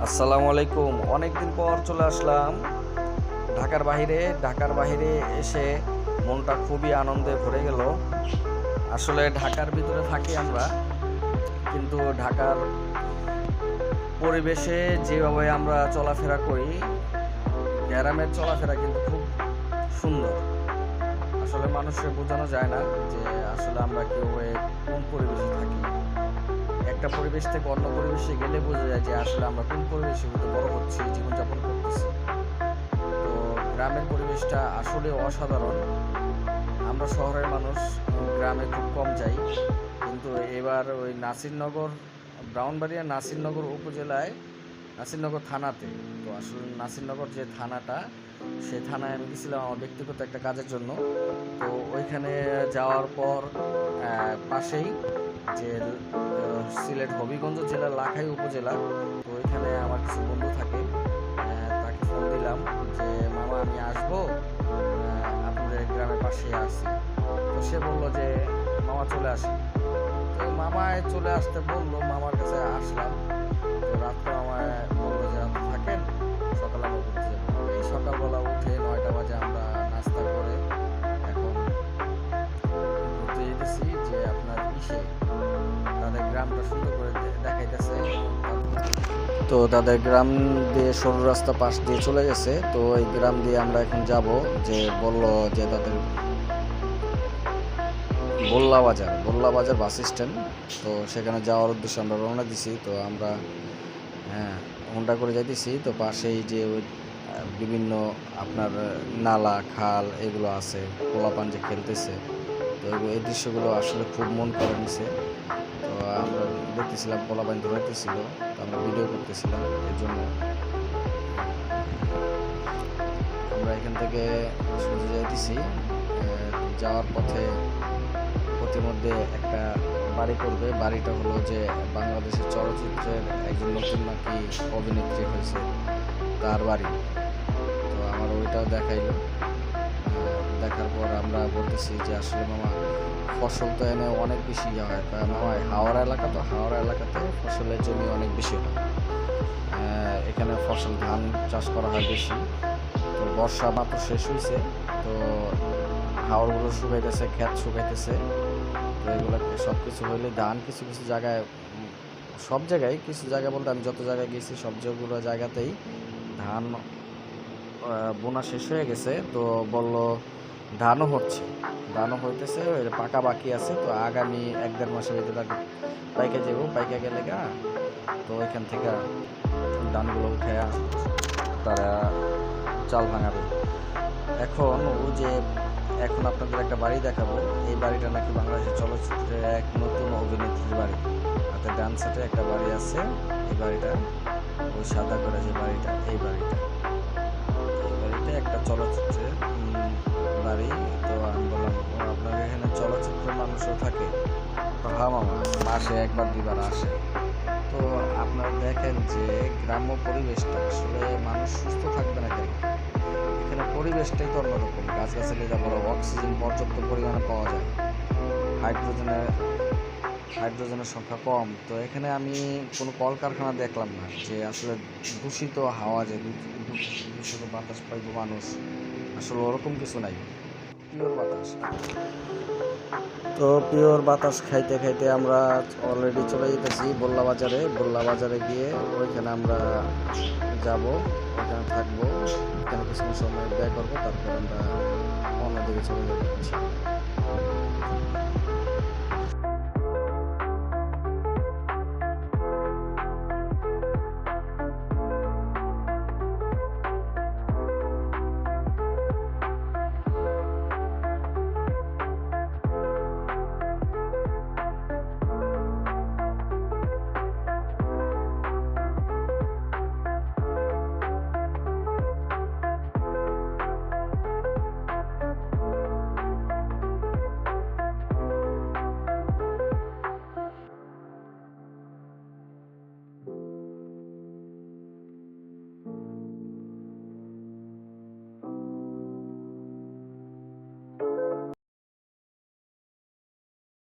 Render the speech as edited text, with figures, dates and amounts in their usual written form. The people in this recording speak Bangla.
আসসালামু আলাইকুম। অনেকদিন পর চলে আসলাম ঢাকার বাইরে এসে মনটা খুবই আনন্দে ভরে গেল। আসলে ঢাকার ভিতরে থাকি আমরা, কিন্তু ঢাকার পরিবেশে যেভাবে আমরা চলাফেরা করি, গ্রামের চলাফেরা কিন্তু খুব সুন্দর। আসলে মানুষকে বোঝানো যায় না যে আসলে আমরা কীভাবে কোন পরিবেশে থাকি। একটা পরিবেশ থেকে অন্য পরিবেশে গেলে বোঝা যায় যে আসলে আমরা কোন পরিবেশের ভিতরে বড় হচ্ছি, জীবনযাপন করতেছি। তো গ্রামের পরিবেশটা আসলে অসাধারণ। আমরা শহরের মানুষ, গ্রামে খুব কম যাই, কিন্তু এবার ওই ব্রাহ্মণবাড়িয়া নাসিরনগর উপজেলায় নাসিরনগর থানাতে, তো আসলে নাসিরনগর যে থানাটা, সেই থানায় আমি গেছিলাম আমার ব্যক্তিগত একটা কাজের জন্য। তো ওইখানে যাওয়ার পর পাশেই যে সিলেট হবিগঞ্জ জেলার লাখাই উপজেলা, তো ওইখানে আমার কিছু বন্ধু থাকে। তাকে ফোন দিলাম যে মামা আমি আসবো, আপনাদের গ্রামের পাশে আসি। তো সে বললো যে মামা চলে আসি। তো মামায় চলে আসতে বললো, মামার কাছে আসলাম। তো রাত্রে আমায় বললো যে আপনি থাকেন, সকালে আমরা ঘুরতে যাবো। এই সকালবেলা উঠে 9টা বাজে আমরা নাস্তা করে এখন ঘুরতে যেতেছি যে আপনার তাদের গ্রামটা সুন্দর করে দেখাইতেছে। তো তাদের গ্রাম দিয়ে সরু রাস্তা পাশ দিয়ে চলে গেছে। তো এই গ্রাম দিয়ে আমরা এখন যাব, যে বলল যে তাদের বল্লা বাজার বাস স্ট্যান্ড। তো সেখানে যাওয়ার উদ্দেশ্যে আমরা রওনা দিছি। তো আমরা হোন্ডা করে যাইতেছি। তো পাশেই যে ওই বিভিন্ন আপনার নালা খাল এগুলো আছে, পোলাপান যে খেলতেছে, তো এই দৃশ্যগুলো আসলে খুব মন করে নিছে। তো আমরা দেখতেছিলাম পোলাপান ধরাইতেছিল, তো আমরা ভিডিও করতেছিলাম। এর জন্য আমরা এখান থেকে সোজা যাইতেছি। যাওয়ার পথে প্রতিমধ্যে একটা বাড়ি করবে। বাড়িটা হলো যে বাংলাদেশের চলচ্চিত্রের একজন নতুন নাকি অভিনেত্রী হয়েছে, তার বাড়ি। তো আমার ওইটাও দেখাইলো। দেখার পর আমরা বলতেছি যে আসলে মামা ফসল তো এনে অনেক বেশি হয়। মামা হাওড়া এলাকাতে ফসলের জমি অনেক বেশি হয়। এখানে ফসল ধান চাষ করা হয় বেশি। তো বর্ষা মাত্র শেষ হয়েছে, তো হাওড়গুলো শুকাইতেছে, ক্ষেত শুকাইতেছে। তো এগুলোকে সব কিছু হইলে ধান কিছু কিছু জায়গায়, সব জায়গায় কিছু জায়গা বলতে আমি যত জায়গায় গেছি সবগুলো জায়গাতেই ধান বোনা শেষ হয়ে গেছে। তো বলল ধানও হইতেছে, পাকা বাকি আছে। তো আগামী 1-1.5 মাসের ভিতরে তাকে পাইকে যাব, পাইকে গেলে তো ওইখান থেকে ধানগুলো উঠে তারা চাল ভাঙাবে। এখন আপনাদের একটা বাড়ি দেখাবো। এই বাড়িটা নাকি বাংলাদেশের চলচ্চিত্রের এক নতুন অভিনেত্রীর বাড়ি। হাতে ডান সাইডে একটা বাড়ি আছে, এই বাড়িটা ওই সাদা করে যে বাড়িটা, এই বাড়িটা একটা চলচ্চিত্রের বাড়ি। তো আমি বললাম আপনার এখানে চলচ্চিত্রের মানুষও থাকে? হ্যাঁ মামা, মাসে 1-2 বার আসে। তো আপনারা দেখেন যে গ্রাম্য পরিবেশটা, আসলে মানুষ সুস্থ থাকবে না কেন? এখানে পরিবেশটাই তো অন্যরকম। গাছগাছালি, তারপরে অক্সিজেন পর্যাপ্ত পরিমাণে পাওয়া যায়, হাইড্রোজেনের সংখ্যা কম। তো এখানে আমি কোনো কলকারখানা দেখলাম না যে আসলে দূষিত হাওয়া, যে দূষিত বাতাস পাইব মানুষ, আসলে ওরকম কিছু নাই। পিওর বাতাস। তো পিওর বাতাস খাইতে খাইতে আমরা অলরেডি চলে যেতেছি বল্লা বাজারে গিয়ে ওইখানে আমরা যাব, ওইখানে থাকবো, ওইখানে কিছু সময় ব্যয় করবো, তারপর আমরা অন্যদিকে চলে যাবো।